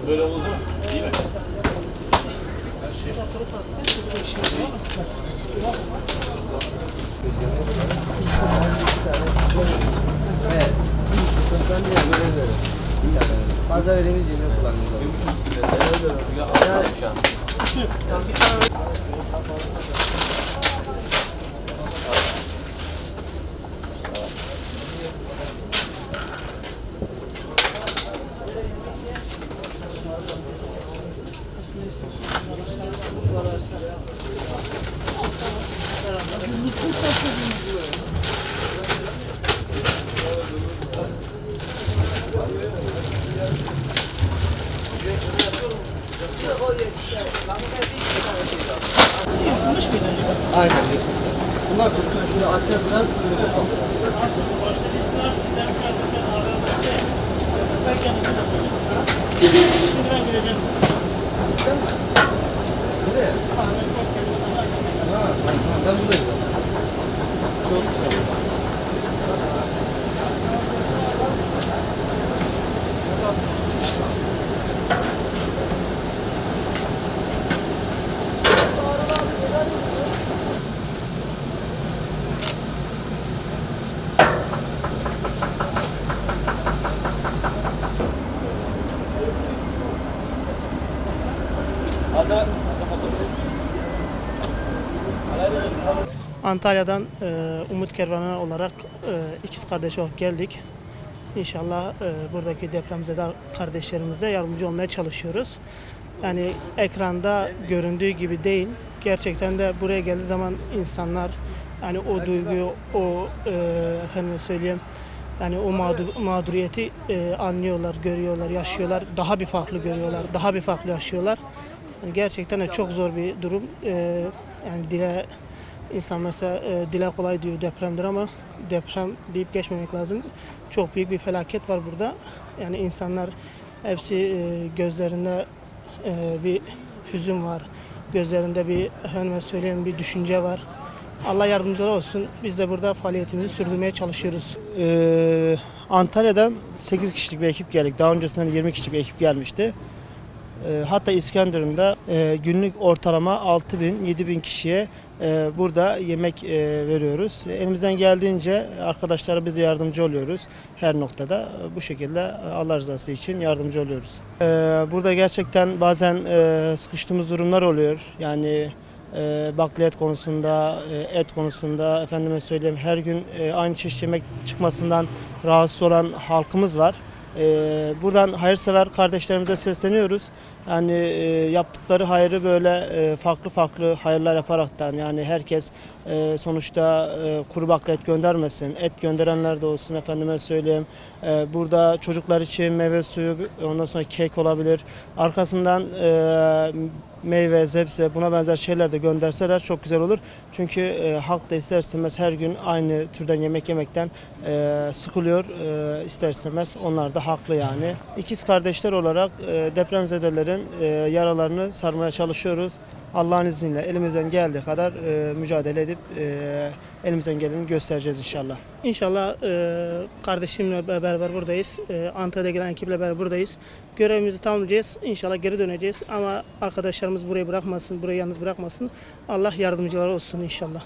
Böyle oldu değil mi? Her şey. Evet. Ben de böyle derim. Fazla verdiğimiz yerine kullanıyoruz. Yanlış mıydı acaba? Aynen. Bunlar tutun şunu açacaklar. Şimdi ben gideceğim. Nereye? Ben buradayım. Çok güzel. Antalya'dan Umut Kervanı olarak ikiz kardeş olarak geldik. İnşallah buradaki depremzede kardeşlerimize yardımcı olmaya çalışıyoruz. Yani ekranda göründüğü gibi değil. Gerçekten de buraya geldiği zaman insanlar yani o duyguyu, o efendime söyleyeyim yani o mağduriyeti anlıyorlar, görüyorlar, yaşıyorlar. Daha bir farklı görüyorlar, daha bir farklı yaşıyorlar. Yani gerçekten de çok zor bir durum. Yani insan mesela dile kolay diyor depremdir ama deprem deyip geçmemek lazım. Çok büyük bir felaket var burada. Yani insanlar hepsi gözlerinde bir hüzün var. Gözlerinde bir efendime söyleyeyim bir düşünce var. Allah yardımcıları olsun. Biz de burada faaliyetimizi sürdürmeye çalışıyoruz. Antalya'dan 8 kişilik bir ekip geldik. Daha öncesinden 20 kişilik bir ekip gelmişti. Hatta İskenderun'da günlük ortalama 6.000-7.000 kişiye burada yemek veriyoruz. Elimizden geldiğince arkadaşlara biz de yardımcı oluyoruz her noktada. Bu şekilde Allah rızası için yardımcı oluyoruz. Burada gerçekten bazen sıkıştığımız durumlar oluyor. Yani bakliyat konusunda, et konusunda efendime söyleyeyim her gün aynı çeşit yemek çıkmasından rahatsız olan halkımız var. Buradan hayırsever kardeşlerimize sesleniyoruz. Yani yaptıkları hayrı böyle farklı farklı hayırlar yaparaktan yani herkes sonuçta kuru bakliyat göndermesin. Et gönderenler de olsun efendime söyleyeyim. Burada çocuklar için meyve suyu ondan sonra kek olabilir. Arkasından meyve, sebze buna benzer şeyler de gönderseler çok güzel olur. Çünkü halk da ister istemez her gün aynı türden yemek yemekten sıkılıyor. İster istemez onlar da haklı yani. İkiz kardeşler olarak depremzedelerin yaralarını sarmaya çalışıyoruz. Allah'ın izniyle elimizden geldiği kadar mücadele edip elimizden geleni göstereceğiz inşallah. İnşallah kardeşimle beraber buradayız. Antalya'da gelen ekiple beraber buradayız. Görevimizi tamamlayacağız. İnşallah geri döneceğiz. Ama arkadaşlarımız burayı bırakmasın, burayı yalnız bırakmasın. Allah yardımcıları olsun inşallah.